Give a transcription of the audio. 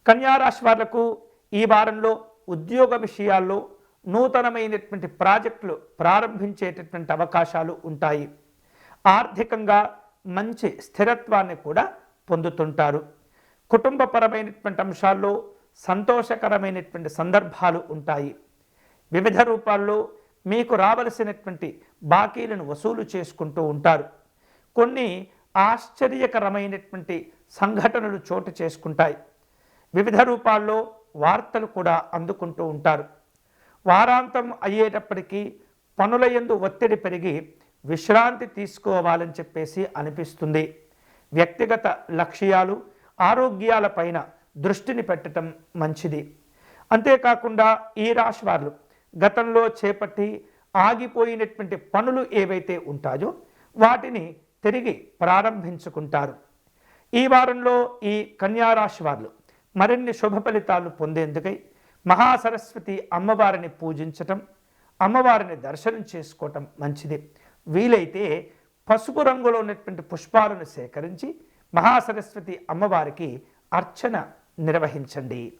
కన్యా రాశి వాళ్లకు ఈ వారంలో ఉద్యోగ విషయాల్లో నూతనమైనటువంటి ప్రాజెక్టులు ప్రారంభించేటటువంటి అవకాశాలు ఉంటాయి. ఆర్థికంగా మంచి స్థిరత్వాన్ని కూడా పొందుతుంటారు. కుటుంబపరమైనటువంటి అంశాల్లో సంతోషకరమైనటువంటి సందర్భాలు ఉంటాయి. వివిధ రూపాల్లో మీకు రావలసినటువంటి బాకీలను వసూలు చేసుకుంటూ ఉంటారు. కొన్ని ఆశ్చర్యకరమైనటువంటి సంఘటనలు చోటు చేసుకుంటాయి. వివిధ రూపాల్లో వార్తలు కూడా అందుకుంటూ ఉంటారు. వారాంతం అయ్యేటప్పటికీ పనుల యందు ఒత్తిడి పెరిగి విశ్రాంతి తీసుకోవాలని చెప్పేసి అనిపిస్తుంది. వ్యక్తిగత లక్ష్యాలు ఆరోగ్యాలపైన దృష్టిని పెట్టడం మంచిది. అంతేకాకుండా ఈ రాశి వారు గతంలో చేపట్టి ఆగిపోయినటువంటి పనులు ఏవైతే ఉంటాయో వాటిని తిరిగి ప్రారంభించుకుంటారు. ఈ వారంలో ఈ కన్యా రాశి వారు మరిన్ని శుభ ఫలితాలు పొందేందుకై మహాసరస్వతి అమ్మవారిని పూజించటం, అమ్మవారిని దర్శనం చేసుకోవటం మంచిది. వీలైతే పసుపు రంగులో ఉన్నటువంటి పుష్పాలను సేకరించి మహాసరస్వతి అమ్మవారికి అర్చన నిర్వహించండి.